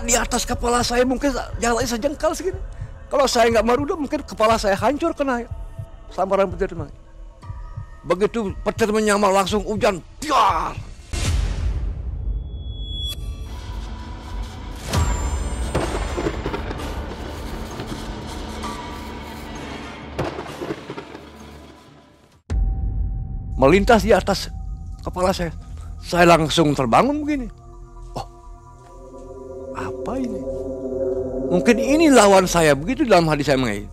tepat di atas kepala saya, mungkin jaraknya sejengkal segini. Kalau saya nggak merudah, mungkin kepala saya hancur kena sambaran petir. Begitu petir menyambar langsung hujan, biar. Melintas di atas kepala saya. Saya langsung terbangun begini. Oh, apa ini? Mungkin ini lawan saya, begitu dalam hati saya mengalir.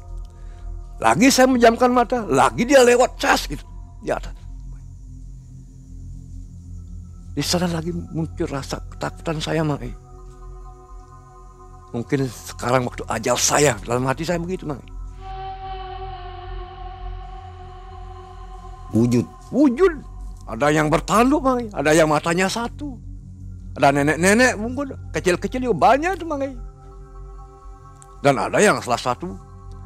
Lagi saya menjamkan mata, lagi dia lewat cas gitu di atas. Di sana lagi muncul rasa ketakutan saya mengalir. Mungkin sekarang waktu ajal saya, dalam hati saya begitu mengalir. Wujud. Ada yang bertanduk, ada yang matanya satu. Ada nenek-nenek mungkin kecil-kecil juga banyak tuh, dan ada yang salah satu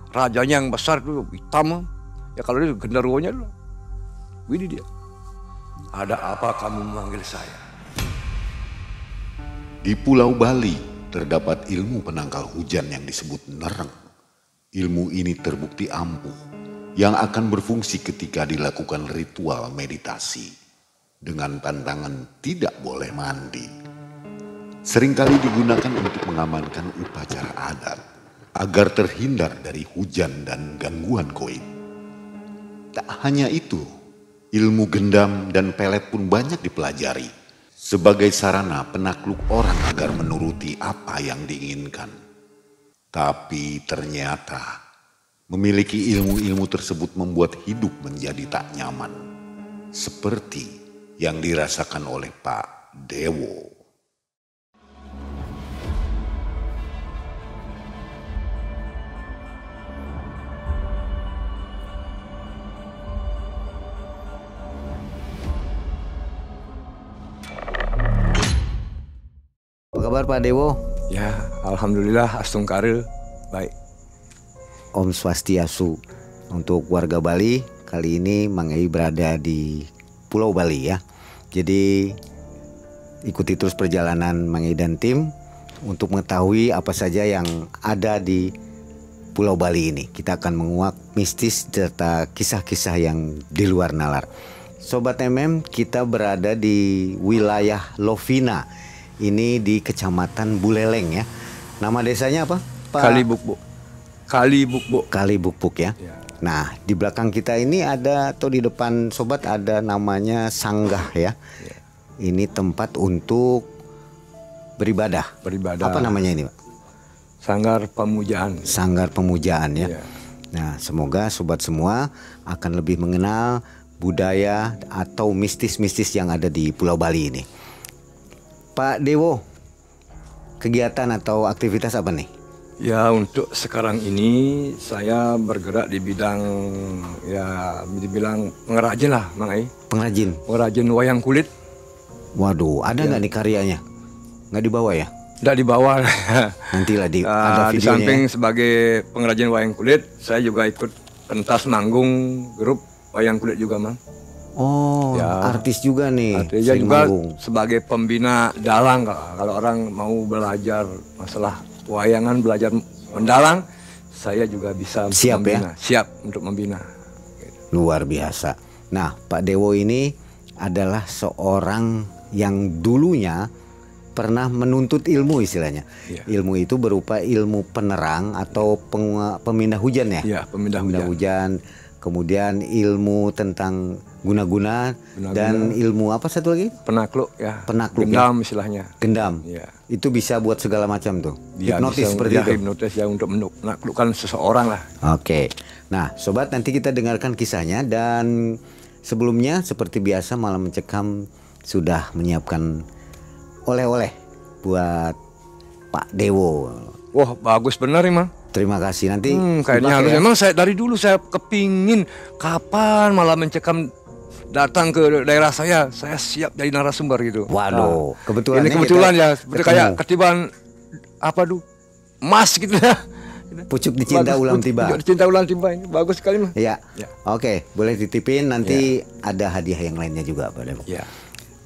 rajanya yang besar itu hitam. Ya kalau dia genderuwonya dulu. Ini dia. Ada apa kamu memanggil saya? Di Pulau Bali terdapat ilmu penangkal hujan yang disebut nereng. Ilmu ini terbukti ampuh, yang akan berfungsi ketika dilakukan ritual meditasi dengan pantangan tidak boleh mandi. Seringkali digunakan untuk mengamankan upacara adat agar terhindar dari hujan dan gangguan goib. Tak hanya itu, ilmu gendam dan pelet pun banyak dipelajari sebagai sarana penakluk orang agar menuruti apa yang diinginkan. Tapi ternyata memiliki ilmu-ilmu tersebut membuat hidup menjadi tak nyaman, seperti yang dirasakan oleh Pak Dewo. Apa kabar Pak Dewo? Ya, alhamdulillah astungkare baik. Om Swastiastu. Untuk warga Bali, kali ini Mang Ei berada di Pulau Bali ya. Jadi ikuti terus perjalanan Mang Ei dan tim untuk mengetahui apa saja yang ada di Pulau Bali ini. Kita akan menguak mistis serta kisah-kisah yang di luar nalar. Sobat kita berada di wilayah Lovina. Ini di Kecamatan Buleleng ya. Nama desanya apa, Pak? Kalibukbuk ya. Nah, di belakang kita ini ada, atau di depan sobat ada namanya sanggah ya. Ini tempat untuk beribadah. Apa namanya ini, Pak? Sanggar Pemujaan. Sanggar Pemujaan ya. Nah, semoga sobat semua akan lebih mengenal budaya atau mistis-mistis yang ada di Pulau Bali ini. Pak Dewo, kegiatan atau aktivitas apa nih? Ya, untuk sekarang ini saya bergerak di bidang pengrajin lah, Mang Ei. Pengrajin wayang kulit. Waduh, ada nggak nih karyanya? Nggak dibawa ya? Nggak dibawa. Nantilah ada videonya. Di samping sebagai pengrajin wayang kulit, saya juga ikut pentas manggung grup wayang kulit juga, Mang. Oh, ya, artis juga nih. Artisnya juga manggung. Sebagai pembina dalang, kalau orang mau belajar masalah wayangan, belajar mendalang, saya juga bisa membina. Siap untuk membina. Luar biasa. Nah, Pak Dewo ini adalah seorang yang dulunya pernah menuntut ilmu istilahnya. Ilmu itu berupa ilmu penerang atau pemindah hujan ya? Iya, pemindah hujan. Kemudian ilmu tentang guna-guna dan ilmu apa satu lagi? Penakluk ya. Gendam istilahnya. Gendam. Ya. Itu bisa buat segala macam tuh. Ya, hipnotis seperti itu. Hipnotis ya, untuk menaklukkan seseorang lah. Oke. Nah, sobat, nanti kita dengarkan kisahnya, dan sebelumnya seperti biasa Malam Mencekam sudah menyiapkan oleh-oleh buat Pak Dewo. Wah, bagus benar Mang. Terima kasih. Nanti kayaknya harus. Memang saya dari dulu saya kepingin kapan Malam Mencekam datang ke daerah saya siap jadi narasumber gitu. Waduh, kebetulan. Ini kebetulan ya, seperti kayak ketiban emas gitu ya. Pucuk dicinta ulam tiba. Pucuk dicinta ulam tiba, ini bagus sekali Mas. Ya. Oke, boleh titipin, nanti ada hadiah yang lainnya juga Pak Dewo. Ya.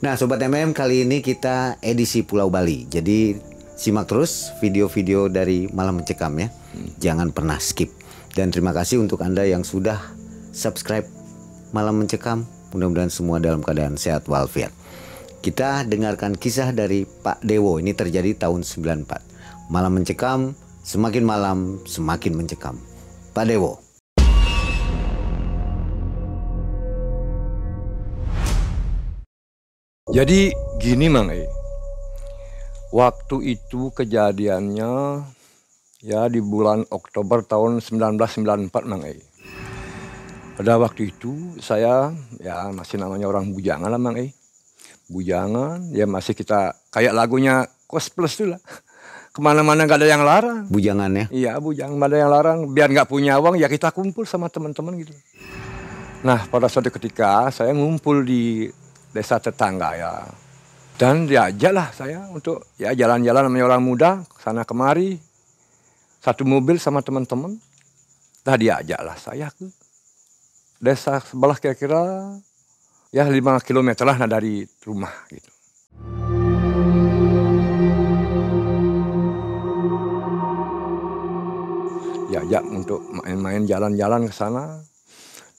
Nah, Sobat kali ini kita edisi Pulau Bali. Jadi Simak terus video-video dari Malam Mencekam ya. Jangan pernah skip. Dan terima kasih untuk Anda yang sudah subscribe Malam Mencekam. Mudah-mudahan semua dalam keadaan sehat walafiat. Kita dengarkan kisah dari Pak Dewo. Ini terjadi tahun 94. Malam Mencekam, semakin malam semakin mencekam. Pak Dewo. Jadi gini Mang waktu itu kejadiannya ya di bulan Oktober tahun 1994 Mang Pada waktu itu saya ya masih namanya orang bujangan lah Mang Bujangan ya masih kita kayak lagunya Kos Plus tuh lah. Kemana-mana gak ada yang larang. Bujangan ya? Iya bujangan, gak ada yang larang. Biar gak punya uang ya kita kumpul sama teman-teman gitu. Nah pada suatu ketika saya ngumpul di desa tetangga ya. Dan diajaklah saya untuk ya jalan-jalan namanya orang muda sana kemari. Satu mobil sama teman-teman. Nah diajaklah saya ke desa sebelah kira-kira ya 5 kilometer lah dari rumah gitu. Diajak untuk main-main jalan-jalan ke sana.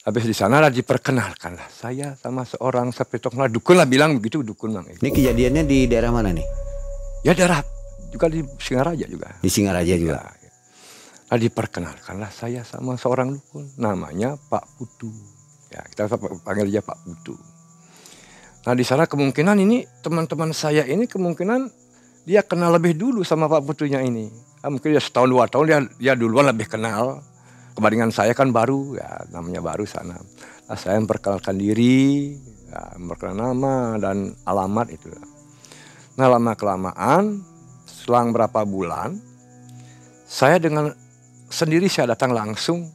Habis di sana lah diperkenalkan lah saya sama seorang sepitok lah dukun lah bilang begitu dukun Mang. Ini kejadiannya di daerah mana nih? Ya daerah juga di Singaraja juga. Di Singaraja juga. Ya. Nah diperkenalkan lah saya sama seorang dukun namanya Pak Putu. Ya kita panggil dia Pak Putu. Nah di sana kemungkinan ini teman-teman saya ini kemungkinan dia kenal lebih dulu sama Pak Putunya ini. Nah, mungkin ya setahun 2 tahun dia duluan lebih kenal. Kebandingan saya kan baru, ya namanya baru sana. Nah, saya memperkenalkan diri, ya, memperkenalkan nama dan alamat itu. Nah lama-kelamaan, selang berapa bulan, saya dengan sendiri saya datang langsung.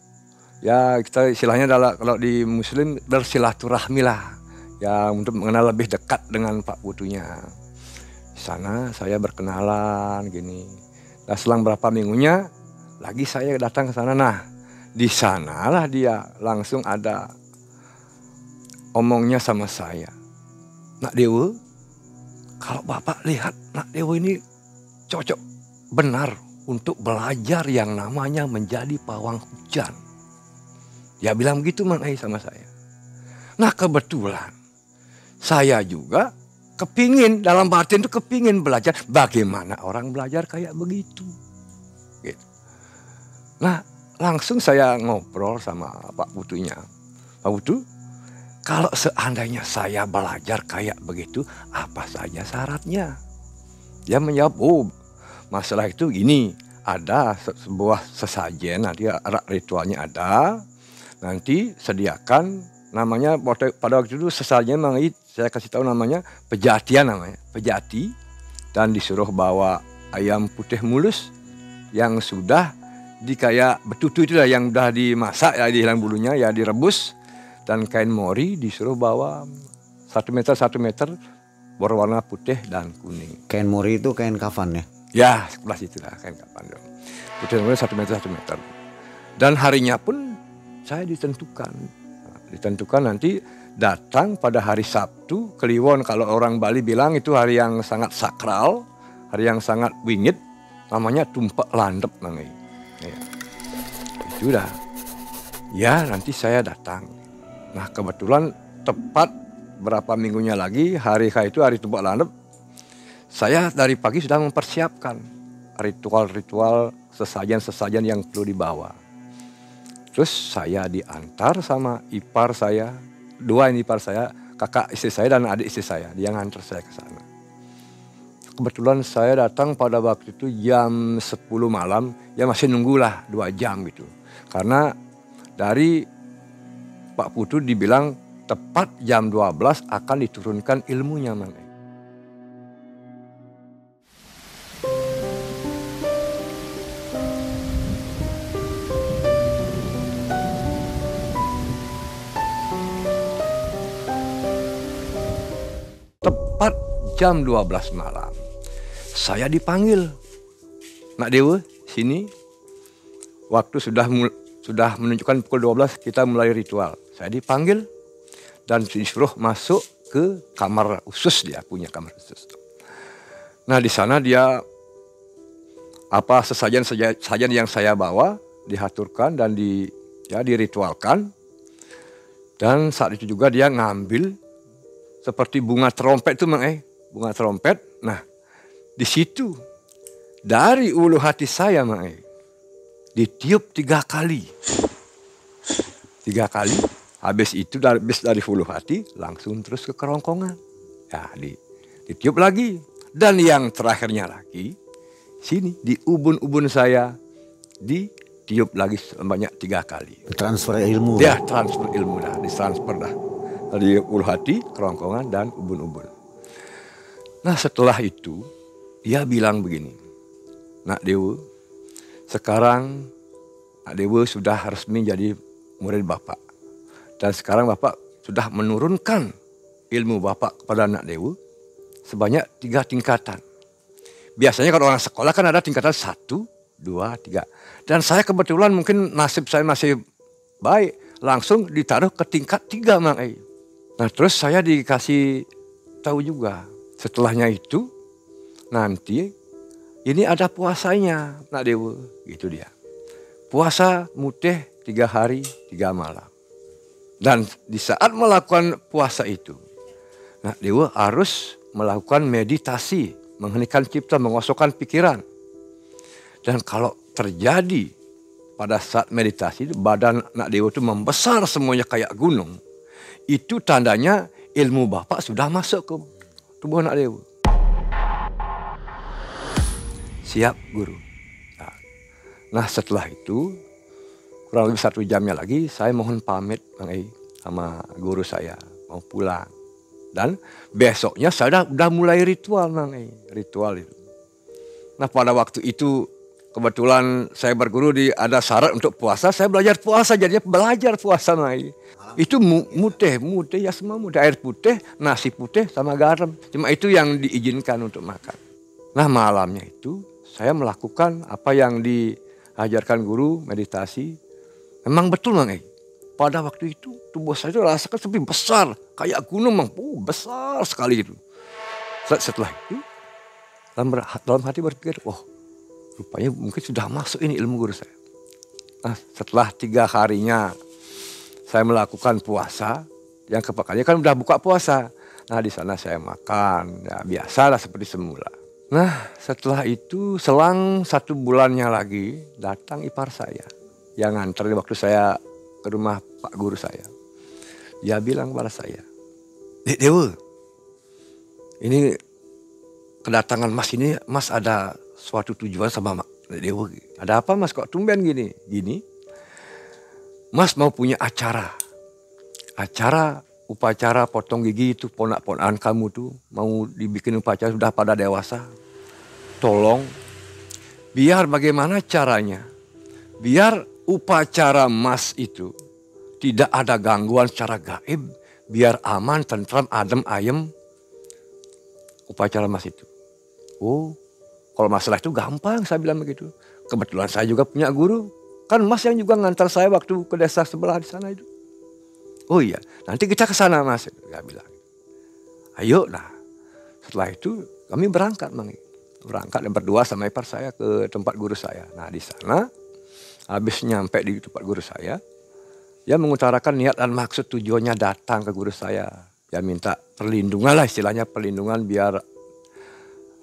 Ya kita istilahnya adalah kalau di Muslim bersilaturahmi lah. Ya untuk mengenal lebih dekat dengan Pak Putunya. Di sana saya berkenalan gini. Nah selang berapa minggunya, lagi saya datang ke sana. Nah di sanalah dia langsung ada omongnya sama saya. Nak Dewa, kalau Bapak lihat Nak Dewa ini cocok benar untuk belajar yang namanya menjadi pawang hujan. Dia bilang begitu Mang sama saya. Nah kebetulan saya juga kepingin dalam batin itu kepingin belajar bagaimana orang belajar kayak begitu. Gitu. Nah langsung saya ngobrol sama Pak Putunya. Pak Putu, kalau seandainya saya belajar kayak begitu, apa saja syaratnya? Dia menjawab, oh masalah itu gini, ada sebuah sesajen, nanti ritualnya ada, nanti sediakan namanya, pada waktu itu sesajen saya kasih tahu namanya pejatian namanya, pejati, dan disuruh bawa ayam putih mulus yang sudah kayak betutu itu lah yang udah dimasak ya dihilang bulunya ya direbus dan kain mori disuruh bawa 1 meter berwarna putih dan kuning. Kain mori itu kain kafan ya? Ya sebelah situ lah kain kafan dong. Putih dan kuning 1 meter. Dan harinya pun saya ditentukan nanti datang pada hari Sabtu Kliwon, kalau orang Bali bilang itu hari yang sangat sakral, hari yang sangat wingit, namanya tumpak landep nangai. Ya. Itu dah. Ya nanti saya datang. Nah kebetulan tepat berapa minggunya lagi hari itu hari tumpak landep. Saya dari pagi sudah mempersiapkan ritual-ritual sesajen-sesajen yang perlu dibawa. Terus saya diantar sama ipar saya, 2 ipar saya, kakak istri saya dan adik istri saya. Dia ngantar saya ke sana. Kebetulan saya datang pada waktu itu jam 10 malam, ya masih nunggulah 2 jam gitu. Karena dari Pak Putu dibilang tepat jam 12 akan diturunkan ilmunya Mang. Tepat jam 12 malam. Saya dipanggil, Nak Dewa, sini. Waktu sudah menunjukkan pukul 12 kita mulai ritual. Saya dipanggil dan disuruh masuk ke kamar khusus, dia punya kamar khusus. Nah di sana dia apa sajian yang saya bawa dihaturkan dan diritualkan. Dan saat itu juga dia ngambil seperti bunga trompet itu bunga trompet. Nah, di situ dari ulu hati saya ditiup 3 kali. 3 kali. Habis itu dari ulu hati langsung terus ke kerongkongan. Ya, ditiup lagi. Dan yang terakhirnya lagi, sini di ubun-ubun saya ditiup lagi sebanyak 3 kali. Transfer ilmu. Ya, transfer ilmu dah, ditransfer dah. Dari ulu hati, kerongkongan, dan ubun-ubun. Nah, setelah itu, dia bilang begini, Nak Dewa, sekarang Nak Dewa sudah resmi jadi murid Bapak. Dan sekarang Bapak sudah menurunkan ilmu Bapak kepada Nak Dewa sebanyak 3 tingkatan. Biasanya kalau orang sekolah kan ada tingkatan 1, 2, 3. Dan saya kebetulan mungkin nasib saya masih baik. Langsung ditaruh ke tingkat 3 Nah terus saya dikasih tahu juga. Setelahnya itu nanti ini ada puasanya Nak Dewa. Gitu dia. Puasa mutih 3 hari 3 malam. Dan di saat melakukan puasa itu, Nak Dewa harus melakukan meditasi, menghenikan cipta, mengosokkan pikiran. Dan kalau terjadi pada saat meditasi, badan Nak Dewa itu membesar semuanya kayak gunung. Itu tandanya ilmu Bapak sudah masuk ke tubuh Nak Dewa. Siap Guru. Nah setelah itu, kurang lebih 1 jamnya lagi, saya mohon pamit sama guru saya, mau pulang. Dan besoknya saya udah mulai ritual ritual itu. Nah pada waktu itu kebetulan saya berguru ada syarat untuk puasa, saya belajar puasa, jadinya belajar puasa Itu mutih ya semua mutih, air putih, nasi putih sama garam. Cuma itu yang diizinkan untuk makan. Nah malamnya itu saya melakukan apa yang diajarkan guru, meditasi. Memang betul pada waktu itu tubuh saya itu rasakan seperti besar, kayak gunung besar sekali itu. Setelah itu dalam hati berpikir, rupanya mungkin sudah masuk ini ilmu guru saya. Nah setelah 3 harinya saya melakukan puasa, yang kepakannya kan udah buka puasa. Nah di sana saya makan, ya biasalah seperti semula. Nah setelah itu selang 1 bulannya lagi datang ipar saya yang nganter waktu saya ke rumah Pak Guru saya. Dia bilang kepada saya, Dek Dewa, ini kedatangan Mas ini, Mas ada suatu tujuan sama Dek Dewa. Ada apa Mas kok tumben gini? Mas mau punya acara upacara potong gigi itu, ponak-ponakan kamu tuh mau dibikin upacara, sudah pada dewasa. Tolong, biar bagaimana caranya, biar upacara Mas itu tidak ada gangguan secara gaib, biar aman, tentram, adem, ayem upacara Mas itu. Kalau masalah itu gampang, saya bilang begitu. Kebetulan saya juga punya guru. Kan Mas yang juga ngantar saya waktu ke desa sebelah di sana itu. Oh iya, nanti kita ke sana Mas. Dia bilang. Ayo, nah setelah itu kami berangkat dan berdua sama ipar saya ke tempat guru saya. Nah di sana, habis nyampe di tempat guru saya, dia mengutarakan niat dan maksud tujuannya datang ke guru saya. Dia minta perlindungan lah, istilahnya perlindungan biar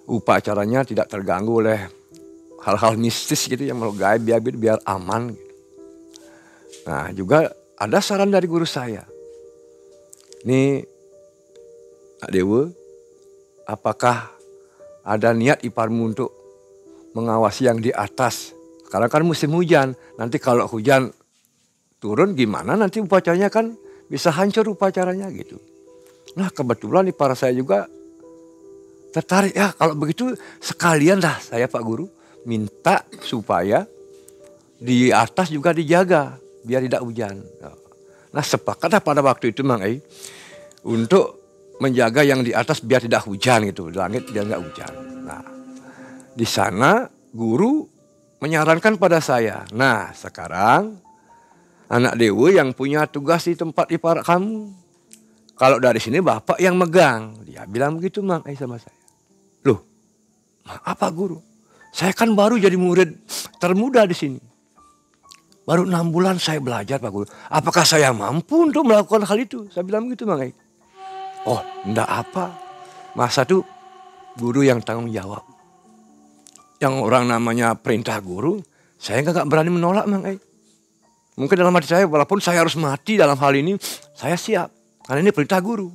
upacaranya tidak terganggu oleh hal-hal mistis gitu yang gaib biar aman gitu. Nah juga ada saran dari guru saya. Nih Nak Dewa, apakah ada niat iparmu untuk mengawasi yang di atas? Sekarang kan musim hujan, nanti kalau hujan turun gimana nanti upacaranya kan bisa hancur upacaranya gitu. Nah kebetulan ipar saya juga tertarik, ya kalau begitu sekalian dah saya Pak Guru minta supaya di atas juga dijaga biar tidak hujan. Nah sepakatlah pada waktu itu untuk menjaga yang di atas biar tidak hujan gitu, langit biar nggak hujan. Nah di sana guru menyarankan pada saya, nah sekarang Anak Dewa yang punya tugas di tempat ipar kamu. Kalau dari sini Bapak yang megang. Dia bilang begitu sama saya. Loh, apa Guru? Saya kan baru jadi murid termuda di sini. Baru 6 bulan saya belajar Pak Guru. Apakah saya mampu untuk melakukan hal itu? Saya bilang begitu Mang Ai. Oh enggak apa. Masa tuh guru yang tanggung jawab. Yang orang namanya perintah guru, saya nggak berani menolak Mang Ai. Mungkin dalam hati saya, walaupun saya harus mati dalam hal ini, saya siap. Karena ini perintah guru.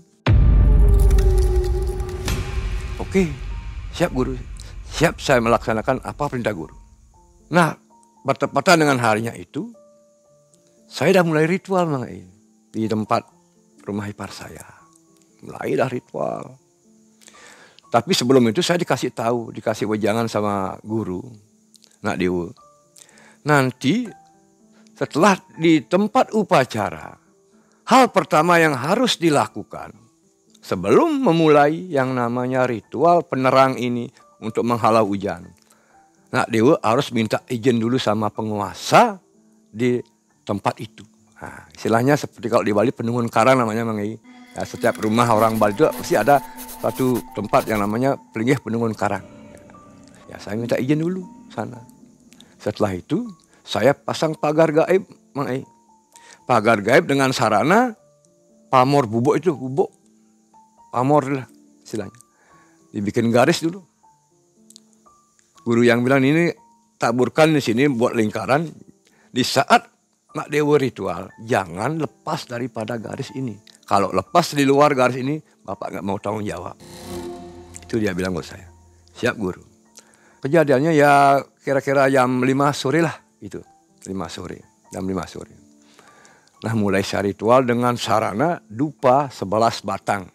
Oke, siap guru. Siap saya melaksanakan apa perintah guru. Nah, bertepatan dengan harinya itu, saya dah mulai ritual Mang Ai. Di tempat rumah ipar saya. Mulai dah ritual. Tapi sebelum itu saya dikasih wejangan sama guru. Nak Dewa. Nanti setelah di tempat upacara, hal pertama yang harus dilakukan sebelum memulai yang namanya ritual penerang ini untuk menghalau hujan. Nak Dewa harus minta izin dulu sama penguasa di tempat itu. Nah, istilahnya seperti kalau di Bali penungun karang namanya Mang Ai. Ya, setiap rumah orang Bali itu pasti ada satu tempat yang namanya Pelinggih Penungun Karang. Ya, saya minta izin dulu sana. Setelah itu saya pasang pagar gaib Mang Ai. Pagar gaib dengan sarana pamor bubuk itu, bubuk. Pamor lah istilahnya. Dibikin garis dulu. Guru yang bilang ini taburkan di sini buat lingkaran. Di saat Nak Dewa ritual, jangan lepas daripada garis ini. Kalau lepas di luar garis ini, Bapak nggak mau tanggung jawab. Itu dia bilang buat saya. Siap guru. Kejadiannya ya kira-kira jam 5 sore lah. Itu 5 sore. Jam 5 sore. Nah mulai saya ritual dengan sarana dupa 11 batang.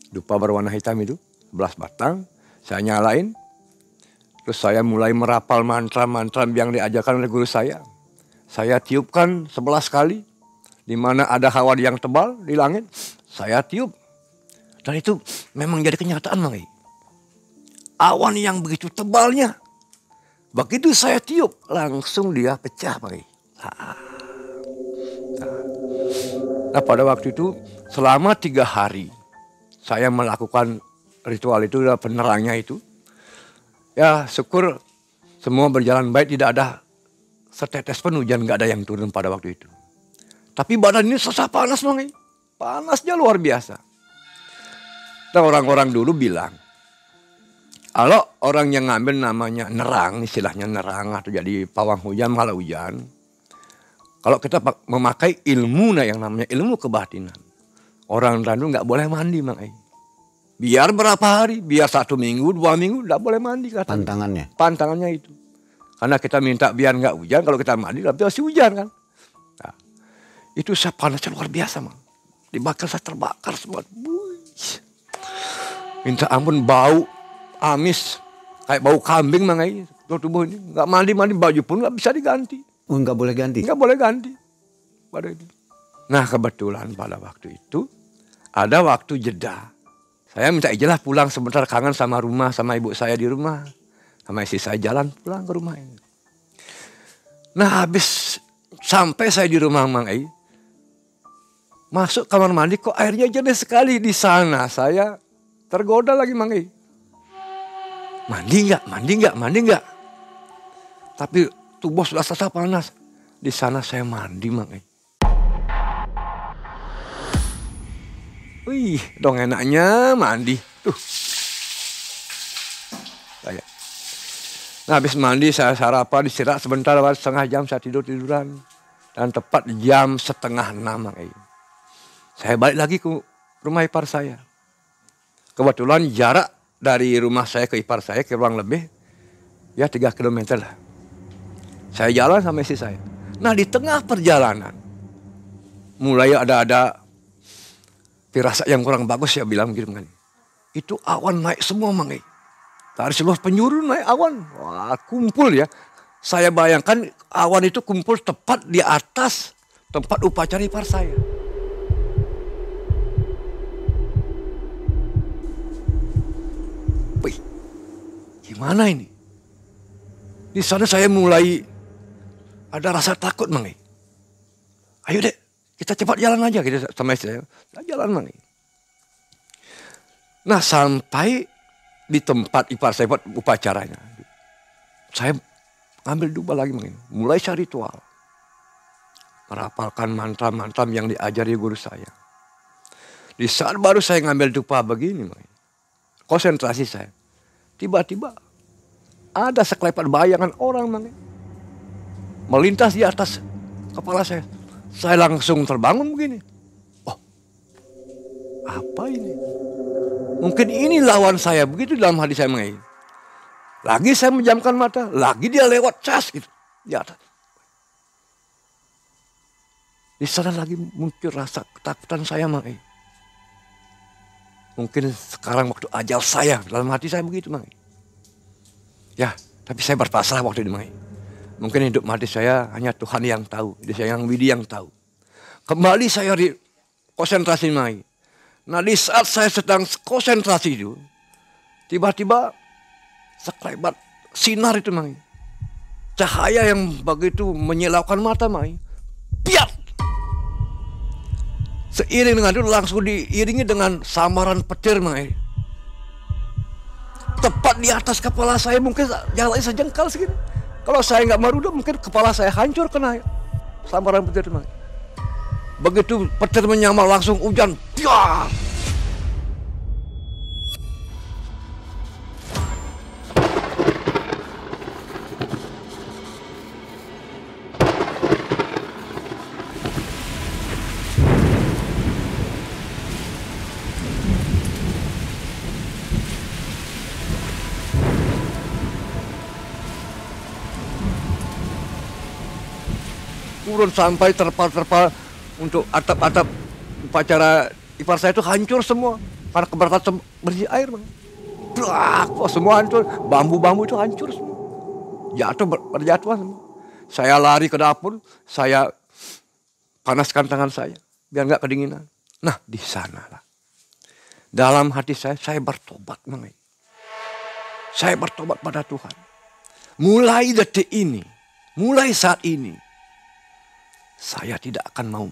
Dupa berwarna hitam itu, 11 batang. Saya nyalain. Terus saya mulai merapal mantra-mantra yang diajarkan oleh guru saya. Saya tiupkan 11 kali. Di mana ada hawa yang tebal di langit. Saya tiup. Dan itu memang jadi kenyataan Mang Ai. Awan yang begitu tebalnya. Begitu saya tiup, langsung dia pecah Mang Ai. Nah pada waktu itu selama 3 hari. Saya melakukan ritual itu, penerangnya itu. Ya syukur semua berjalan baik, tidak ada setetes pun hujan, gak ada yang turun pada waktu itu. Tapi badan ini sesak panas Mang Ai. Panasnya luar biasa. Dan orang-orang dulu bilang, kalau orang yang ngambil namanya nerang, istilahnya nerang atau jadi pawang hujan, malah hujan. Kalau kita memakai ilmu yang namanya ilmu kebatinan. Orang Randu gak boleh mandi Mang Ai. Biar berapa hari, biar 1 minggu, 2 minggu, gak boleh mandi katanya. Pantangannya? Pantangannya itu. Karena kita minta biar gak hujan, kalau kita mandi tapi pasti hujan kan. Nah, itu saya panasnya luar biasa Mang. Dibakar saya terbakar semua. Minta ampun bau, amis. Kayak bau kambing Mang Ai. Tubuh ini gak mandi-mandi, baju pun gak bisa diganti. Oh gak boleh ganti? Gak boleh ganti. Pada itu. Nah kebetulan pada waktu itu ada waktu jeda. Saya minta izin lah pulang sebentar, kangen sama rumah, sama ibu saya di rumah. Sama istri saya jalan pulang ke rumah ini. Nah habis sampai saya di rumah Mang Ai. Masuk kamar mandi kok airnya jernih sekali. Di sana saya tergoda lagi Mang Ai. Mandi enggak. Tapi tubuh sudah sesak panas. Di sana saya mandi Mang Ai. Wih, dong enaknya mandi. Tuh. Kayak. Nah habis mandi saya sarapan, istirahat sebentar, setengah jam saya tiduran. Dan tepat jam 5:30 Mang Ai. Saya balik lagi ke rumah ipar saya. Kebetulan jarak dari rumah saya ke ipar saya kurang lebih ya 3 kilometer lah. Saya jalan sama istri saya. Nah di tengah perjalanan mulai ada firasat yang kurang bagus, ya bilang gitu kan. Itu awan naik semua Mang Ai. Dari seluruh penjuru naik awan. Wah kumpul ya. Saya bayangkan awan itu kumpul tepat di atas tempat upacara ipar saya. Wih, gimana ini? Di sana saya mulai ada rasa takut Mang Ai. Ayo dek, kita cepat jalan aja gitu sama istri saya. Jalan Mang Ai. Nah sampai di tempat ipar saya buat upacaranya. saya ngambil dupa lagi Mang. Mulai cari ritual. Merapalkan mantra-mantra yang diajari guru saya. Di saat baru saya ngambil dupa begini Mang. Konsentrasi saya. Tiba-tiba ada sekelepat bayangan orang Mang. Melintas di atas kepala saya. Saya langsung terbangun begini. Oh, apa ini? Mungkin ini lawan saya. Begitu dalam hati saya Mang. Lagi saya menjamkan mata. Lagi dia lewat cas gitu. Di atas. Di sana lagi muncul rasa ketakutan saya Mang. Mungkin sekarang waktu ajal saya. Dalam hati saya begitu Mang. Ya, tapi saya berpasrah waktu itu Mang. Mungkin hidup mati saya hanya Tuhan yang tahu. Hidup saya yang Widi yang tahu. Kembali saya konsentrasi Mang. Nah di saat saya sedang konsentrasi itu. Tiba-tiba sekelebat sinar itu Mang. Cahaya yang begitu menyilaukan mata Mang. Piat! Seiring dengan itu langsung diiringi dengan samaran petir Mang. Tepat di atas kepala saya mungkin jalannya sejengkal segini. Kalau saya nggak marudah mungkin kepala saya hancur kena samaran petir Mang. Begitu petir menyamar langsung hujan. Piat! Turun sampai terpal-terpal untuk atap-atap upacara ipar saya itu hancur semua karena keberatan bersih air Bang. Wah, semua hancur, bambu-bambu itu hancur semua. Jatuh berjatuhan semua. Saya lari ke dapur, saya panaskan tangan saya biar nggak kedinginan. Nah, di sanalah. Dalam hati saya bertobat Bang. Saya bertobat pada Tuhan. Mulai detik ini, mulai saat ini saya tidak akan mau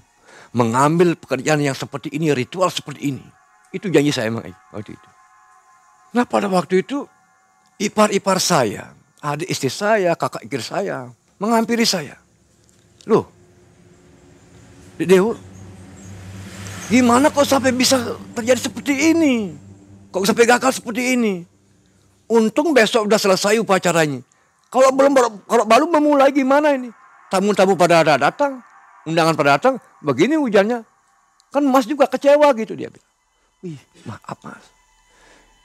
mengambil pekerjaan yang seperti ini, ritual seperti ini. Itu janji saya Mang waktu itu. Nah pada waktu itu ipar-ipar saya, adik istri saya, kakak ipar saya menghampiri saya. Loh, Dek Dewo, gimana kok sampai bisa terjadi seperti ini? Kok sampai gagal seperti ini? Untung besok udah selesai upacaranya. Kalau baru memulai gimana ini? Tamu-tamu pada datang. Undangan pada datang, begini hujannya. Kan Mas juga kecewa gitu dia bilang. Wih, maaf Mas.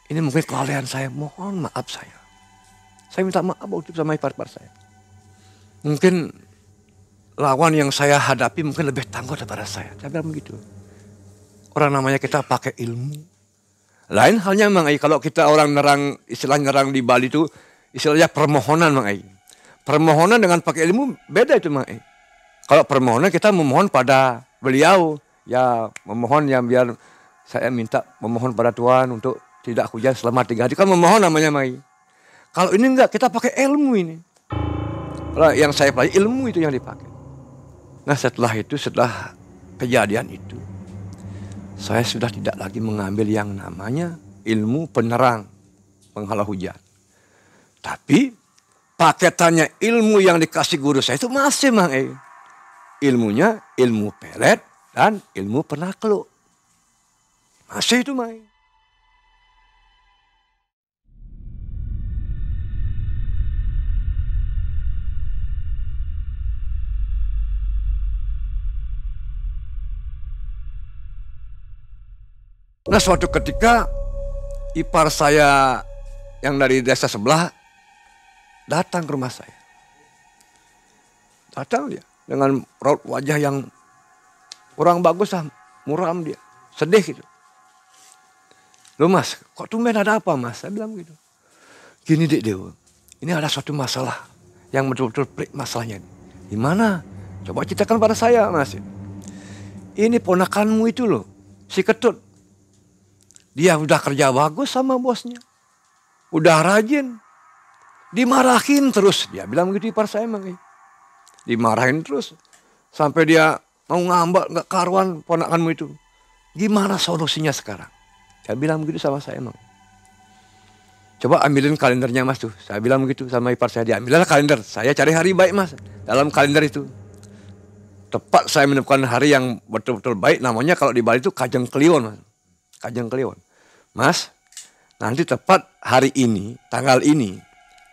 Ini mungkin kelalaian saya, mohon maaf saya. Saya minta maaf waktu itu sama ipar-ipar saya. Mungkin lawan yang saya hadapi mungkin lebih tangguh daripada saya. Saya bilang begitu. Orang namanya kita pakai ilmu. Lain halnya Mang Ai, kalau kita orang nerang, istilah nerang di Bali itu, istilahnya permohonan Mang Ai. Permohonan dengan pakai ilmu beda itu Mang Ai. Kalau permohonan kita memohon pada beliau. Ya memohon yang biar saya minta memohon pada Tuhan untuk tidak hujan selama 3 hari. Kan memohon namanya Mai. Kalau ini enggak, kita pakai ilmu ini. Kalau yang saya pelajari ilmu itu yang dipakai. Nah setelah itu, setelah kejadian itu. Saya sudah tidak lagi mengambil yang namanya ilmu penerang penghalau hujan. Tapi paketannya ilmu yang dikasih guru saya itu masih Mang. Ilmunya ilmu pelet dan ilmu penakluk. Masih itu Mang. Nah suatu ketika ipar saya yang dari desa sebelah datang ke rumah saya. Datang dia dengan raut wajah yang kurang bagus lah, muram dia, sedih gitu. Loh Mas, kok tumben ada apa Mas? Saya bilang gitu. Gini Dek Dewo, ini ada suatu masalah yang betul-betul pelik masalahnya. Gimana? Coba ceritakan pada saya Mas. Ini ponakanmu itu loh, si Ketut. Dia udah kerja bagus sama bosnya. Udah rajin. Dimarahin terus. Dia bilang begitu ipar saya Mang. Dimarahin terus. Sampai dia mau ngambak gak karuan ponakanmu itu. Gimana solusinya sekarang? Dia bilang begitu sama saya Mang. Coba ambilin kalendernya Mas tuh. Saya bilang begitu sama ipar saya, diambillah kalender. Saya cari hari baik Mas dalam kalender itu. Tepat saya menemukan hari yang betul-betul baik, namanya kalau di Bali itu Kajeng Kliwon Mas. Kajeng Kliwon. Mas, nanti tepat hari ini, tanggal ini,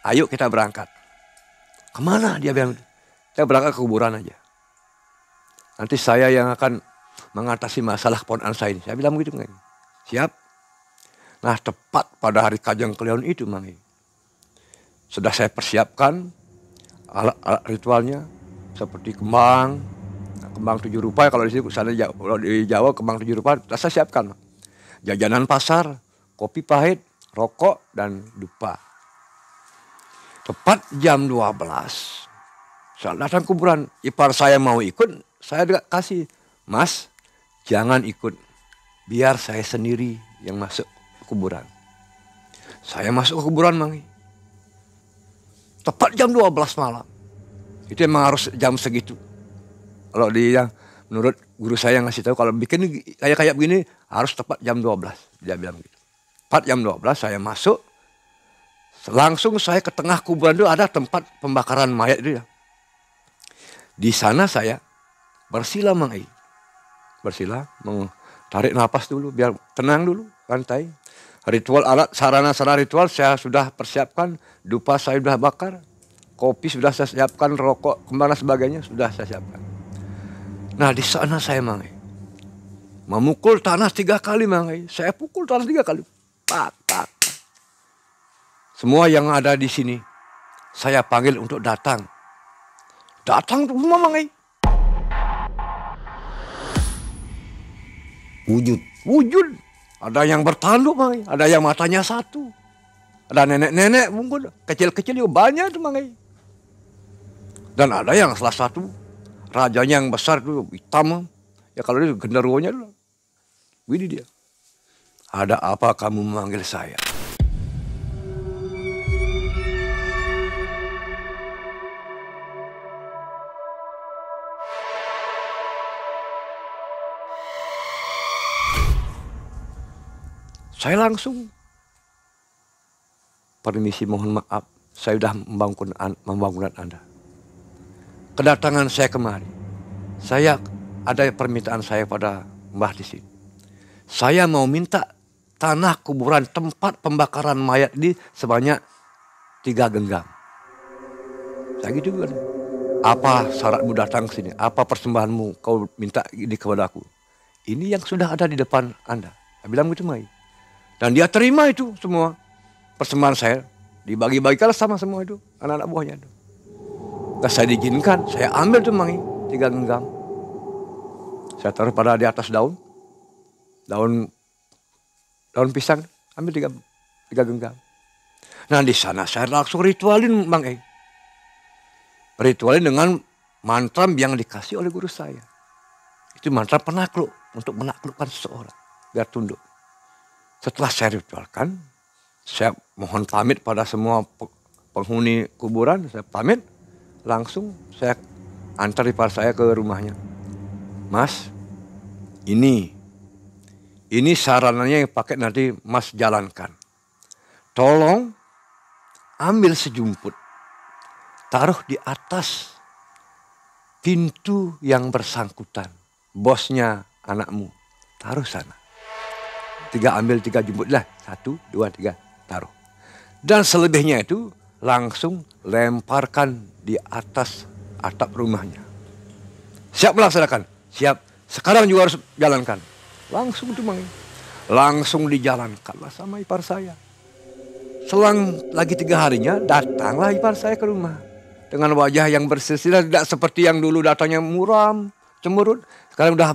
ayo kita berangkat. Kemana dia bilang? Kita berangkat ke kuburan aja. Nanti saya yang akan mengatasi masalah keponakan saya ini. Saya bilang begitu Mang. Siap. Nah tepat pada hari Kajeng Kliwon itu Mang, sudah saya persiapkan alat-alat ritualnya seperti kembang 7 rupa, kalau di sini kalau di Jawa kembang 7 rupa sudah saya siapkan. Jajanan pasar, kopi pahit, rokok dan dupa. Tepat jam 12 saya datang kuburan, ipar saya mau ikut, saya kasih, Mas jangan ikut, biar saya sendiri yang masuk kuburan. Saya masuk ke kuburan Mang. Tepat jam 12 malam. Itu emang harus jam segitu. Kalau dia menurut guru saya yang ngasih tahu kalau bikin kayak begini harus tepat jam 12. Dia bilang gitu. Tepat jam 12 saya masuk. Langsung saya ke tengah kuburan itu ada tempat pembakaran mayat itu ya. Di sana saya bersila Mang. Bersila, tarik napas dulu biar tenang dulu, santai. Ritual alat sarana ritual saya sudah persiapkan, dupa saya sudah bakar, kopi sudah saya siapkan, rokok, kembang dan sebagainya sudah saya siapkan. Nah di sana saya Mang, memukul tanah 3 kali Mang, saya pukul tanah 3 kali, pak, pak. Semua yang ada di sini saya panggil untuk datang, datang semua Mang. Wujud. Ada yang bertanduk Mang, ada yang matanya 1. Ada nenek-nenek mungkin kecil-kecil juga banyak tuh Mang. Dan ada yang salah satu rajanya yang besar itu hitam. Ya kalau dia genderuwonya dulu. Ini dia. Ada apa kamu memanggil saya? Saya langsung, permisi mohon maaf, saya sudah membangunkan Anda. Kedatangan saya kemari, saya ada permintaan saya pada Mbah di sini. Saya mau minta tanah kuburan tempat pembakaran mayat ini sebanyak 3 genggam. Saya gitu kan. Apa syaratmu datang ke sini? Apa persembahanmu kau minta ini kepada aku? Ini yang sudah ada di depan Anda. Saya bilang gitu Mai. Dan dia terima itu semua persembahan saya. Dibagi-bagikan sama semua itu anak-anak buahnya itu. Nah, saya diizinkan, saya ambil tuh Mang 3 genggam. Saya taruh pada di atas daun pisang, ambil 3 genggam. Nah di sana saya langsung ritualin Mang. Ritualin dengan mantra yang dikasih oleh guru saya. Itu mantra penakluk untuk menaklukkan seseorang biar tunduk. Setelah saya ritualkan, saya mohon pamit pada semua penghuni kuburan, saya pamit, langsung saya antar ipar saya ke rumahnya. Mas, ini sarananya yang pakai nanti Mas jalankan. Tolong ambil sejumput, taruh di atas pintu yang bersangkutan, bosnya anakmu, taruh sana. Ambil 3 jumput lah. 1, 2, 3, taruh. Dan selebihnya itu langsung lemparkan di atas atap rumahnya. Siap melaksanakan? Siap. Sekarang juga harus jalankan. Langsung itu Mang. Langsung dijalankanlah sama ipar saya. Selang lagi 3 harinya datanglah ipar saya ke rumah. Dengan wajah yang bersisilah, tidak seperti yang dulu datangnya muram, cemberut. Sekarang udah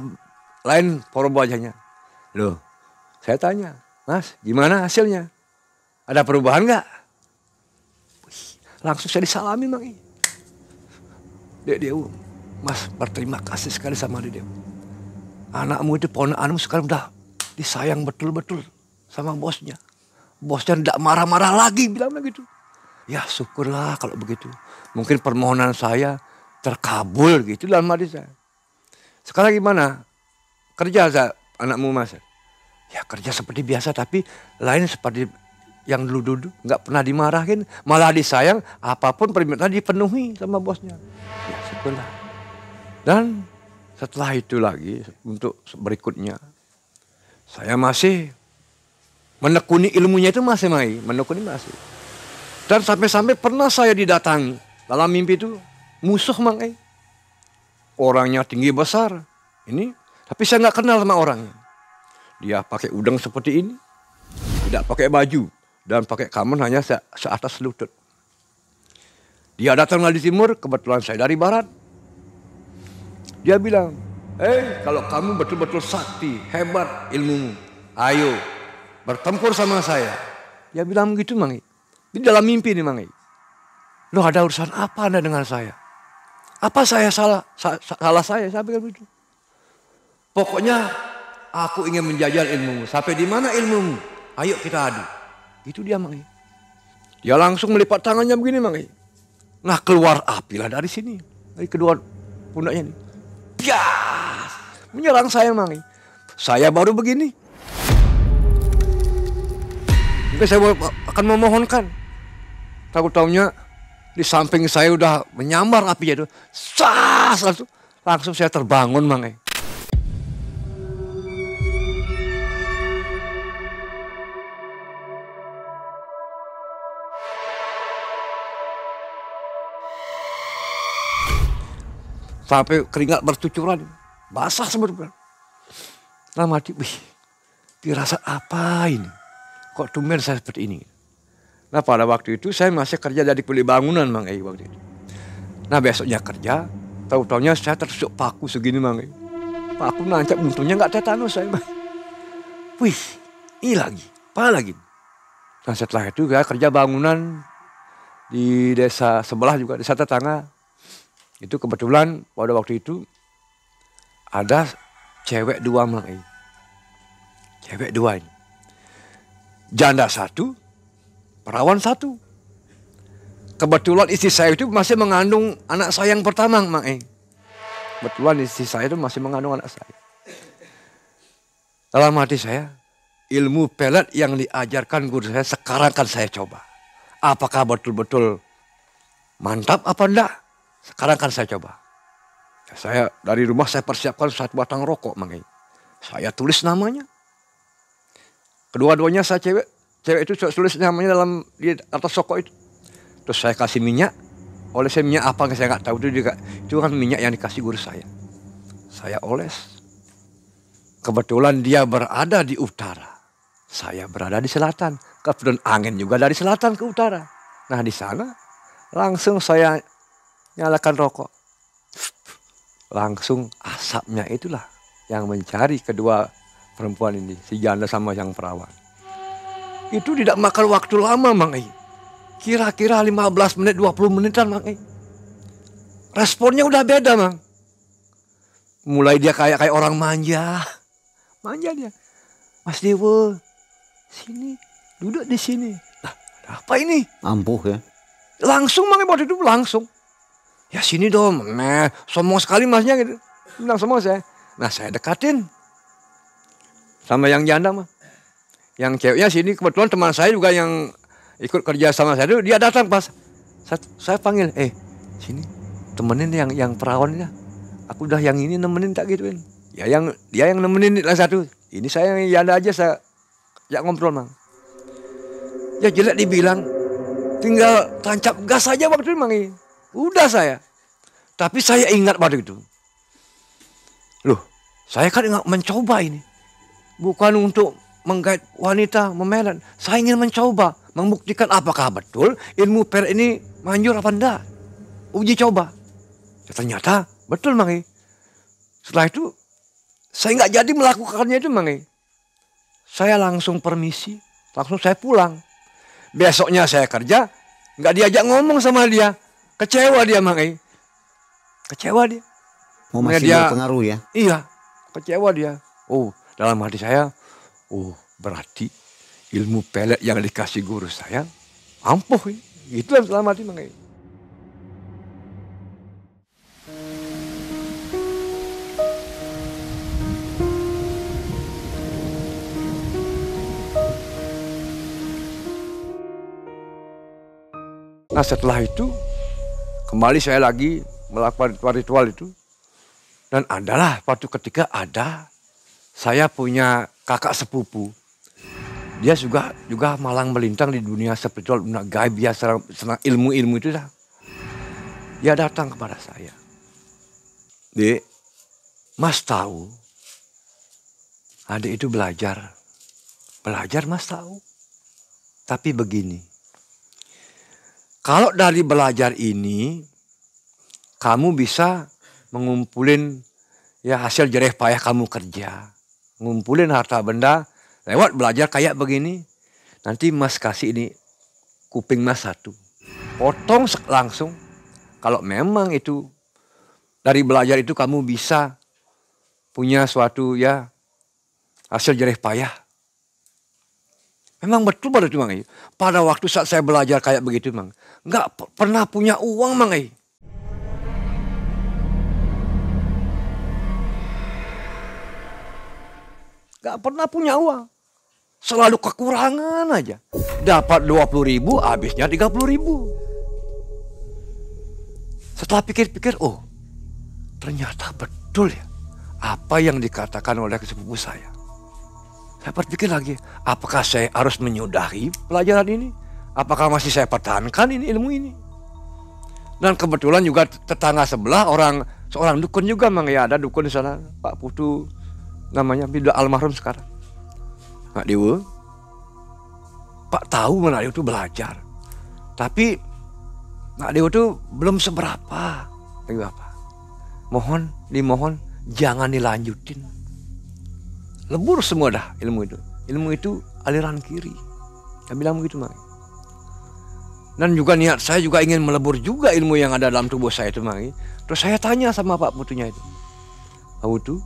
lain pola wajahnya. Loh. Saya tanya, Mas gimana hasilnya? Ada perubahan nggak? Langsung saya disalami Mang. Dek Dew, Mas berterima kasih sekali sama Dek Dew. Anakmu itu ponakanmu sekarang udah disayang betul-betul sama bosnya. Bosnya tidak marah-marah lagi bilang begitu. Ya syukurlah kalau begitu. Mungkin permohonan saya terkabul gitu dalam hati saya. Sekarang gimana? Kerja anakmu Mas? Ya kerja seperti biasa tapi lain seperti yang dulu-dulu nggak pernah dimarahin, malah disayang, apapun permintaan dipenuhi sama bosnya. Ya syukurlah. Dan setelah itu lagi untuk berikutnya, saya masih menekuni ilmunya itu masih menekuni masih. Dan sampai-sampai pernah saya didatangi dalam mimpi itu musuh Mang Ei. Orangnya tinggi besar, ini, tapi saya nggak kenal sama orangnya. Dia pakai udang seperti ini, tidak pakai baju, dan pakai kamen hanya seatas lutut. Dia datang dari timur, kebetulan saya dari barat. Dia bilang, kalau kamu betul-betul sakti, hebat ilmumu, ayo bertempur sama saya. Dia bilang begitu Mang Ei. Ini dalam mimpi nih Mang Ei. Loh, ada urusan apa Anda dengan saya? Apa saya salah saya bilang begitu. Pokoknya aku ingin menjajal ilmumu. Sampai di mana ilmumu? Ayo kita adu. Itu dia Mang Ei. Dia langsung melipat tangannya begini Mang Ei. Nah, keluar apilah dari sini. Dari kedua pundaknya ini. Bias! Menyerang saya Mang Ei. Saya baru begini. Mungkin saya akan memohonkan. Tahu-taunya di samping saya udah menyambar apinya itu. Langsung saya terbangun Mang Ei. Sampai keringat bercucuran, basah sebenarnya. Dalam hati, firasat apa ini? Kok tumben saya seperti ini? Nah, pada waktu itu saya masih kerja jadi kuli bangunan Mang Ei waktu itu. Nah, besoknya kerja, tahu-taunya saya tertusuk paku segini Mang Ei. Paku nancap, untungnya nggak tetanus saya. Wih, ini lagi, apa lagi? Nah, setelah itu saya kerja bangunan di desa sebelah juga, desa tetangga. Itu kebetulan pada waktu itu ada cewek dua Mang Ei. Cewek dua ini. Janda satu, perawan satu. Kebetulan istri saya itu masih mengandung anak saya yang pertama Mang Ei. Kebetulan istri saya itu masih mengandung anak saya. Dalam hati saya, ilmu pelet yang diajarkan guru saya sekarang kan saya coba. Apakah betul-betul mantap apa enggak? Sekarang kan saya coba. Saya dari rumah saya persiapkan satu batang rokok Mang Ei. Saya tulis namanya. Kedua-duanya saya cewek itu tulis namanya di atas rokok itu. Terus saya kasih minyak. Oleh saya minyak apa saya nggak tahu itu kan minyak yang dikasih guru saya. Saya oles. Kebetulan dia berada di utara. Saya berada di selatan. Kebetulan angin juga dari selatan ke utara. Nah, di sana langsung saya nyalakan rokok. Langsung asapnya itulah yang mencari kedua perempuan ini. Si janda sama yang perawan. Itu tidak makan waktu lama Mang Ei. Kira-kira 15 menit, 20 menitan Mang Ei. Responnya udah beda Mang. Mulai dia kayak orang manja. Manja dia. Mas Dewo, sini, duduk di sini. Nah, apa ini? Ampuh ya. Langsung Mang Ei waktu itu langsung. Ya sini dong, sombong sekali masnya gitu. Bilang sombong saya. Nah, saya dekatin. Sama yang janda mah. Yang ceweknya sini, kebetulan teman saya juga yang ikut kerja sama saya. Dia datang pas. Saya panggil, sini temenin yang perawannya. Aku udah yang ini nemenin tak gituin. Ya dia yang nemenin lah satu. Ini saya yang janda aja saya ngobrol Mang. Ya jelek dibilang. Tinggal tancap gas aja waktu itu Mang. Udah saya. Tapi saya ingat waktu itu. Loh, saya kan mencoba ini. Bukan untuk menggait wanita, memelet. Saya ingin mencoba. Membuktikan apakah betul ilmu pelet ini manjur apa enggak. Uji coba. Ya, ternyata betul Mang Ei. Setelah itu, saya nggak jadi melakukannya itu Mang Ei. Saya langsung permisi. Langsung saya pulang. Besoknya saya kerja. Nggak diajak ngomong sama dia. Kecewa dia Mang Ei. Kecewa dia. Oh, masih berpengaruh ya? Iya, kecewa dia. Oh, dalam hati saya, berarti ilmu pelet yang dikasih guru saya ampuh. Itulah dalam hati Mang Ei. Nah setelah itu kembali saya lagi melakukan ritual itu. Dan adalah suatu ketika saya punya kakak sepupu. Dia juga malang melintang di dunia spiritual, dunia gaib, dia senang ilmu-ilmu itu. Dia datang kepada saya. Dek, Mas tahu, adik itu belajar. Belajar Mas tahu. Tapi begini, kalau dari belajar ini, kamu bisa mengumpulin ya hasil jerih payah kamu kerja. Ngumpulin harta benda lewat belajar kayak begini. Nanti Mas kasih ini kuping Mas 1. Potong langsung. Kalau memang itu dari belajar itu kamu bisa punya suatu ya hasil jerih payah. Memang betul pada itu Mang. Pada waktu saat saya belajar kayak begitu Mang, nggak pernah punya uang Mang. Gak pernah punya uang. Selalu kekurangan aja. Dapat 20.000, habisnya 30.000. Setelah pikir-pikir, oh ternyata betul ya apa yang dikatakan oleh sepupu saya. Saya berpikir lagi, apakah saya harus menyudahi pelajaran ini? Apakah masih saya pertahankan ini ilmu ini? Dan kebetulan juga tetangga sebelah seorang dukun juga Mang ya, ada dukun di sana, Pak Putu. Namanya bila almarhum sekarang. Nak Dewa, Pak tahu Nak Dewa itu belajar. Tapi Nak Dewa itu belum seberapa. Dimohon jangan dilanjutin. Lebur semua dah ilmu itu. Ilmu itu aliran kiri. Saya bilang begitu Mang. Dan juga niat saya juga ingin melebur juga ilmu yang ada dalam tubuh saya itu Mang. Terus saya tanya sama Pak Putunya itu. Pak Putu,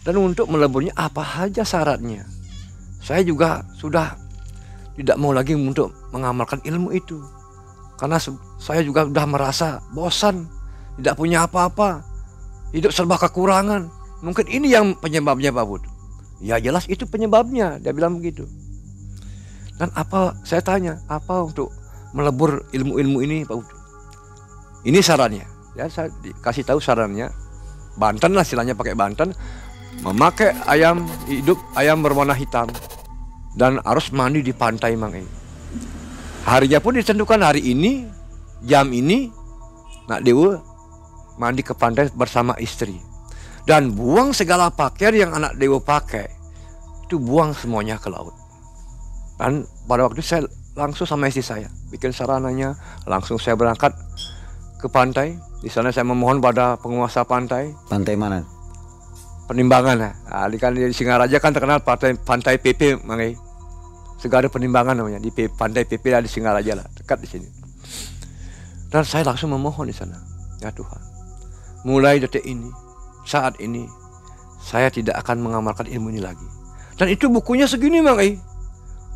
dan untuk meleburnya apa saja syaratnya. Saya juga sudah tidak mau lagi untuk mengamalkan ilmu itu. Karena saya juga sudah merasa bosan. Tidak punya apa-apa. Hidup serba kekurangan. Mungkin ini yang penyebabnya Pak Putu. Ya jelas itu penyebabnya. Dia bilang begitu. Dan saya tanya, apa untuk melebur ilmu-ilmu ini Pak Putu? Ini sarannya. Ya saya kasih tahu sarannya. Banten lah istilahnya, pakai Banten. Memakai ayam hidup, ayam berwarna hitam. Dan harus mandi di pantai Mang. Harinya pun ditentukan hari ini, jam ini, Nak Dewa mandi ke pantai bersama istri. Dan buang segala pakaian yang anak Dewa pakai. Itu buang semuanya ke laut. Dan pada waktu saya langsung sama istri saya bikin sarananya, langsung saya berangkat ke pantai. Di sana saya memohon pada penguasa pantai. Pantai mana? Penimbangan ya. Nah, di Singaraja kan terkenal pantai PP Mangai. Segara Penimbangan namanya. Di pantai PP di Singaraja lah, dekat di sini. Dan saya langsung memohon di sana. Ya Tuhan, mulai detik ini, saat ini, saya tidak akan mengamalkan ilmu ini lagi. Dan itu bukunya segini Mangai.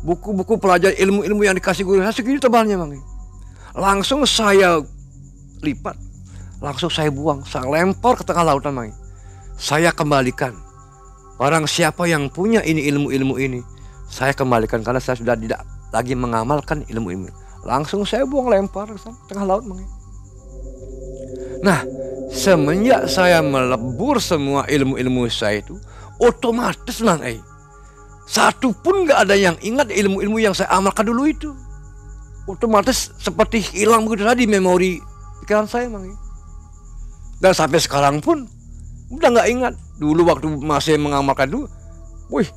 Buku-buku pelajar ilmu-ilmu yang dikasih guru saya segini tebalnya Mangai. Langsung saya lipat, langsung saya buang, saya lempar ke tengah lautan Mangai. Saya kembalikan. Barang siapa yang punya ini ilmu-ilmu ini, saya kembalikan karena saya sudah tidak lagi mengamalkan ilmu-ilmu. Langsung saya buang, lempar ke tengah laut Mang. Nah, semenjak saya melebur semua ilmu-ilmu saya itu, otomatis Mang, satu pun nggak ada yang ingat ilmu-ilmu yang saya amalkan dulu itu. Otomatis seperti hilang begitu tadi memori pikiran saya Mang. Dan sampai sekarang pun udah nggak ingat. Dulu waktu masih mengamalkan itu, wih,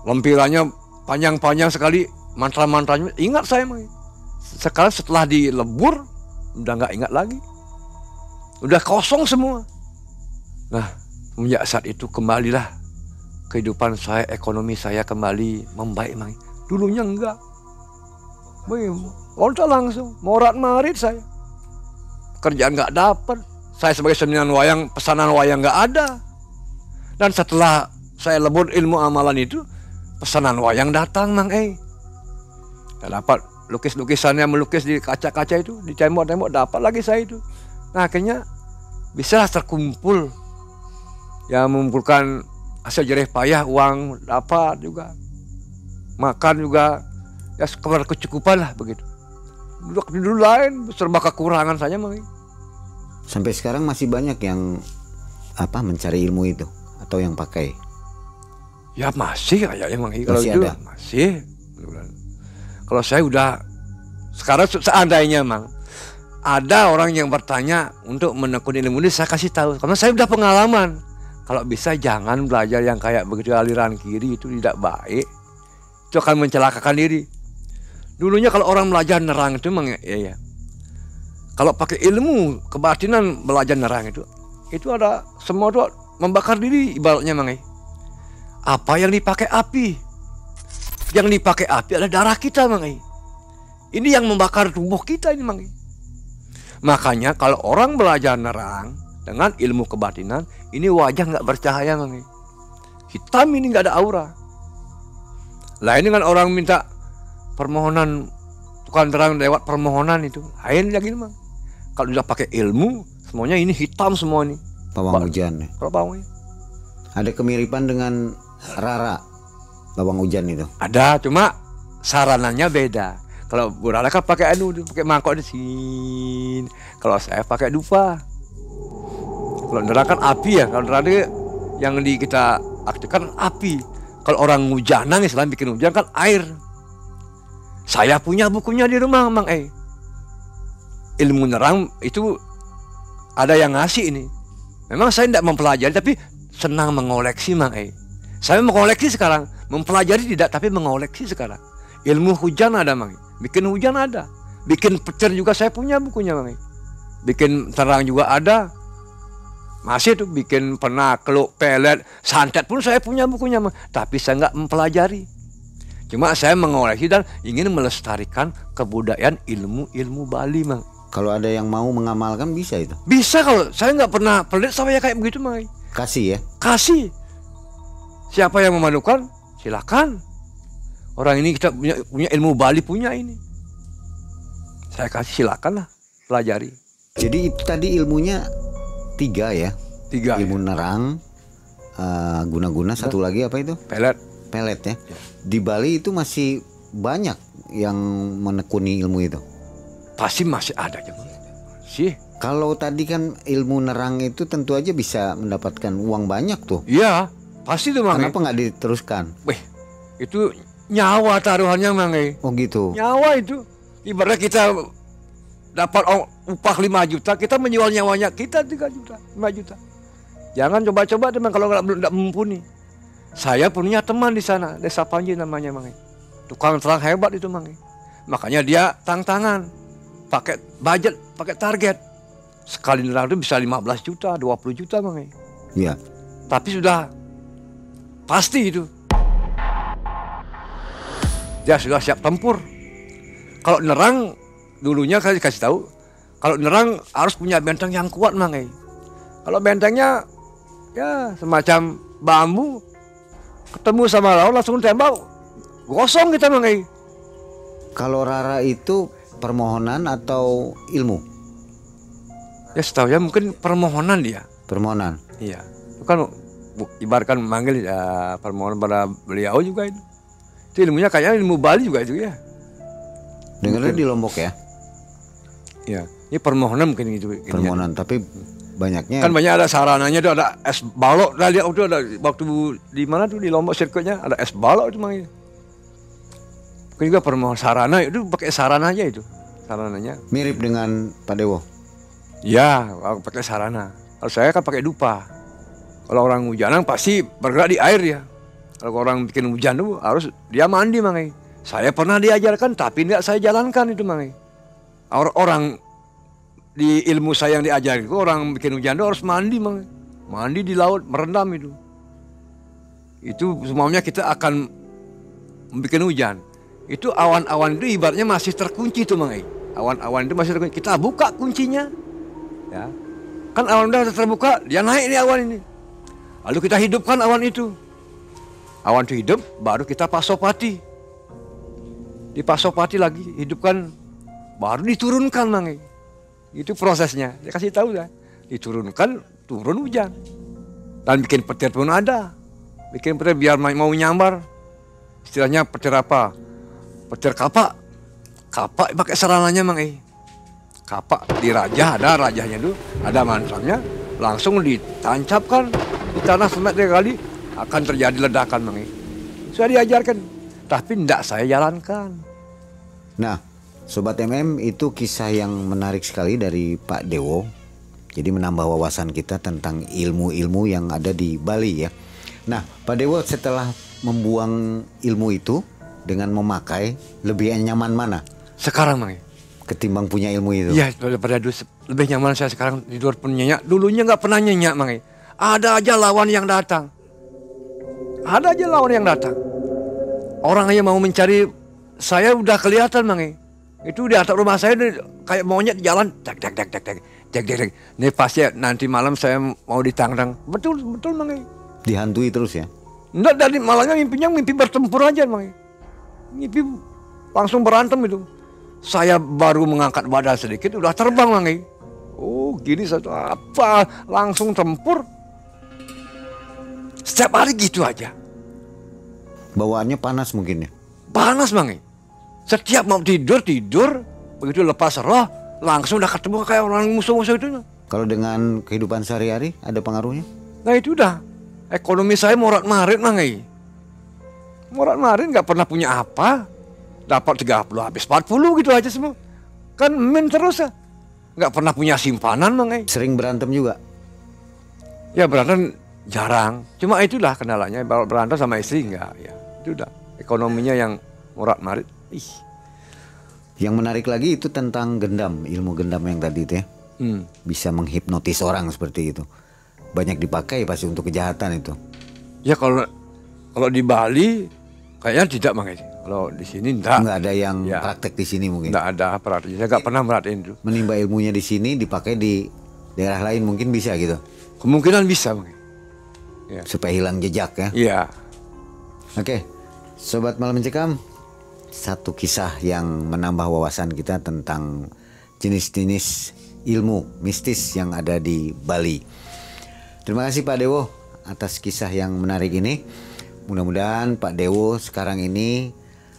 lempirannya panjang-panjang sekali, mantra-mantranya ingat saya Mang. Sekarang setelah dilebur, udah nggak ingat lagi, udah kosong semua. Nah, semenjak saat itu kembalilah kehidupan saya, ekonomi saya kembali membaik Mang. Dulunya enggak, loncat langsung, morat marit saya, kerjaan nggak dapat. Saya sebagai seniman wayang, pesanan wayang nggak ada. Dan setelah saya lebur ilmu amalan itu, pesanan wayang datang Mang. Saya dapat lukis-lukisannya, melukis di kaca-kaca itu, di tembok-tembok, dapat lagi saya itu. Nah akhirnya bisa terkumpul, ya mengumpulkan hasil jerih payah, uang dapat juga, makan juga, ya kecukupan lah begitu. dulu lain, serba kekurangan saja Mang. Sampai sekarang masih banyak yang mencari ilmu itu atau yang pakai? Ya masih kayaknya Mang. Kalau Masih itu ada? masih. Kalau saya udah sekarang seandainya Mang ada orang yang bertanya untuk menekuni ilmu ini, saya kasih tahu karena saya udah pengalaman. Kalau bisa jangan belajar yang kayak begitu aliran kiri, itu tidak baik. Itu akan mencelakakan diri. Dulunya kalau orang belajar nerang itu Mang, ya. Kalau pakai ilmu kebatinan belajar nerang itu ada semua itu membakar diri ibaratnya Mang. Apa yang dipakai api? Yang dipakai api adalah darah kita Mang. Ini yang membakar tubuh kita ini Mang. Makanya kalau orang belajar nerang dengan ilmu kebatinan, ini wajah nggak bercahaya Mang. Hitam ini nggak ada aura. Lain dengan orang minta permohonan, tukang terang lewat permohonan itu lain lagi Mang. Kalau udah pakai ilmu, semuanya ini hitam semua nih. Pawang hujan ya. Kalau pawang Ada kemiripan dengan Rara, pawang hujan itu? ada, cuma sarananya beda. Kalau Bu Rara kan pakai pakai mangkok di sini. Kalau saya pakai dupa. Kalau nerang kan api ya. Kalau nerang yang kita aktifkan api. Kalau orang hujanan Islam bikin hujan kan air. Saya punya bukunya di rumah Mang. Ilmu nerang itu ada yang ngasih ini. Memang saya tidak mempelajari tapi senang mengoleksi Mang. Saya mengoleksi sekarang, mempelajari tidak tapi mengoleksi sekarang. Ilmu hujan ada Mang. Bikin hujan ada. Bikin petir juga saya punya bukunya Mang. Bikin terang juga ada. Masih tuh bikin penakluk, pelet, santet pun saya punya bukunya Mang. Tapi saya nggak mempelajari. Cuma saya mengoleksi dan ingin melestarikan kebudayaan ilmu-ilmu Bali Mang. Kalau ada yang mau mengamalkan bisa itu? Bisa, kalau saya nggak pernah pelit saya kayak begitu Mang. Kasih ya? Kasih. Siapa yang memadukan silakan. Orang ini kita punya ilmu Bali punya ini. Saya kasih silakan lah pelajari. Jadi tadi ilmunya 3 ya? 3 ilmu ya. nerang, guna-guna, satu lagi apa itu? Pelet. Pelet ya. Ya. Di Bali itu masih banyak yang menekuni ilmu itu. Pasti masih ada Mang. Sih. Kalau tadi kan ilmu nerang itu tentu aja bisa mendapatkan uang banyak tuh. Iya, pasti tuh Mang. Kenapa nggak diteruskan? Wih, itu nyawa taruhannya Mang. Oh gitu. Nyawa itu. Ibaratnya kita dapat upah 5 juta, kita menjual nyawanya kita 3 juta, 5 juta. Jangan coba-coba teman kalau nggak mumpuni. Saya punya teman di sana, Desa Panji namanya Mang. Tukang terang hebat itu Mang. Makanya dia tangan, pakai budget, pakai target. Sekali nerang itu bisa 15 juta, 20 juta Mang. Iya. Tapi sudah pasti itu. Dia sudah siap tempur. Kalau nerang dulunya saya kasih tahu, kalau nerang harus punya benteng yang kuat Mang. Kalau bentengnya ya semacam bambu, ketemu sama lawan langsung tembak, gosong kita Mang. Kalau Rara itu permohonan atau ilmu? Ya setahu ya mungkin permohonan dia. Permohonan. Iya. Itu kan ibaratkan memanggil ya, permohonan pada beliau juga itu. Itu ilmunya kayaknya ilmu Bali juga itu ya. Dengarnya di Lombok ya? Iya. Ini permohonan mungkin gitu. Permohonan, tapi banyaknya Kan banyak ada sarananya tuh, ada es balok. Nah, lihat itu ada waktu di mana tuh di Lombok sirkuitnya ada es balok itu Mang. Mungkin juga permohonan sarana itu pakai sarana aja itu. Sarananya. mirip dengan Pak Dewo. Ya, pakai sarana. Kalau saya kan pakai dupa. Kalau orang hujanan pasti bergerak di air ya. Kalau orang bikin hujan tuh harus dia mandi Mang. Saya pernah diajarkan tapi tidak saya jalankan itu Mang. Orang di ilmu saya yang diajarin itu orang bikin hujan itu harus mandi Mang. Mandi di laut, merendam itu. Itu semuanya kita akan bikin hujan. Itu awan-awan itu ibaratnya masih terkunci tuh Mang. Awan-awan itu masih terkunci. Kita buka kuncinya. Ya. Kan awan udah terbuka, dia naik nih awan ini. Lalu kita hidupkan awan itu. Awan itu hidup, baru kita pasopati. Dipasopati lagi, hidupkan, baru diturunkan Mang. Itu prosesnya. Saya kasih tahu ya. Diturunkan, turun hujan. Dan bikin petir pun ada. Bikin petir biar mau nyambar. Istilahnya petir apa? Petir kapak. kapak pakai serananya mang. Kapak di raja, ada rajanya dulu, ada mantranya, langsung ditancapkan di tanah semet 3 kali, akan terjadi ledakan mang. Sudah diajarkan, tapi tidak saya jalankan. Nah, Sobat MM, itu kisah yang menarik sekali dari Pak Dewo. Jadi menambah wawasan kita tentang ilmu-ilmu yang ada di Bali ya. Nah, Pak Dewo setelah membuang ilmu itu dengan memakai, lebih nyaman mana Sekarang mang, ketimbang punya ilmu itu? iya daripada dulu lebih nyaman saya sekarang tidur pun nyenyak. Dulunya nggak pernah nyenyak mang. Ada aja lawan yang datang. Ada aja lawan yang datang. Orang yang mau mencari saya udah kelihatan mang. Itu di atas rumah saya kayak monyet jalan, tek. Ini pasti nanti malam saya mau ditangdang. Betul mang. Dihantui terus ya? Enggak, dari malamnya mimpi bertempur aja mang. Mimpi langsung berantem itu. Saya baru mengangkat badan sedikit udah terbang mang. Oh gini satu apa langsung tempur. Setiap hari gitu aja. Bawaannya panas mungkin ya? Panas mang. Setiap mau tidur begitu lepas roh langsung udah ketemu kayak orang musuh-musuh itu. Kalau dengan kehidupan sehari-hari ada pengaruhnya? Nah itu udah ekonomi saya morat-marit mang. Morat-marit nggak pernah punya apa. Dapat 30 habis 40 gitu aja semua. Kan main terus ya. Nggak pernah punya simpanan mang. Sering berantem juga? Ya berantem jarang. Cuma itulah kendalanya, berantem sama istri enggak ya. Itu udah ekonominya yang morat-marit. Yang menarik lagi itu tentang gendam, ilmu gendam yang tadi itu ya. Bisa menghipnotis orang seperti itu. Banyak dipakai pasti untuk kejahatan itu. Ya kalau di Bali kayaknya tidak mang. Kalau di sini enggak. Enggak ada yang Ya. praktek di sini mungkin. Enggak ada praktek. Saya enggak pernah merhatiin itu. Menimba ilmunya di sini dipakai di daerah lain mungkin bisa gitu. Kemungkinan bisa mang. Ya. Supaya hilang jejak ya. Iya. Oke. Sobat Malam Mencekam, satu kisah yang menambah wawasan kita tentang jenis-jenis ilmu mistis yang ada di Bali. Terima kasih Pak Dewo atas kisah yang menarik ini. Mudah-mudahan Pak Dewo sekarang ini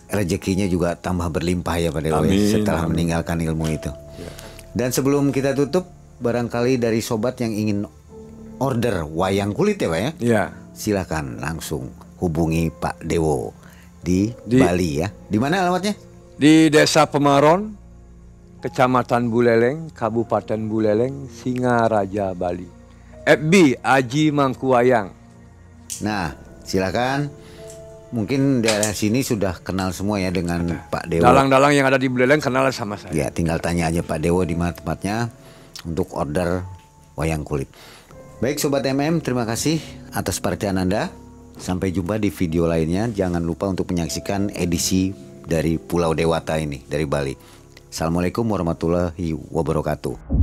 rezekinya juga tambah berlimpah ya Pak Dewo ya, setelah meninggalkan ilmu itu. Ya. Dan sebelum kita tutup, barangkali dari sobat yang ingin order wayang kulit ya Pak ya, Iya. silakan langsung hubungi Pak Dewo di Bali ya. Di mana alamatnya? Di Desa Pemaron, Kecamatan Buleleng, Kabupaten Buleleng, Singaraja, Bali. FB Aji Mangkuwayang. Nah, silakan. Mungkin daerah sini sudah kenal semua ya dengan Pak Dewo. Dalang-dalang yang ada di Buleleng kenal sama saya. Ya, tinggal tanya aja Pak Dewo di mana tempatnya untuk order wayang kulit. Baik Sobat MM, terima kasih atas perhatian Anda. Sampai jumpa di video lainnya. Jangan lupa untuk menyaksikan edisi dari Pulau Dewata ini dari Bali. Assalamualaikum warahmatullahi wabarakatuh.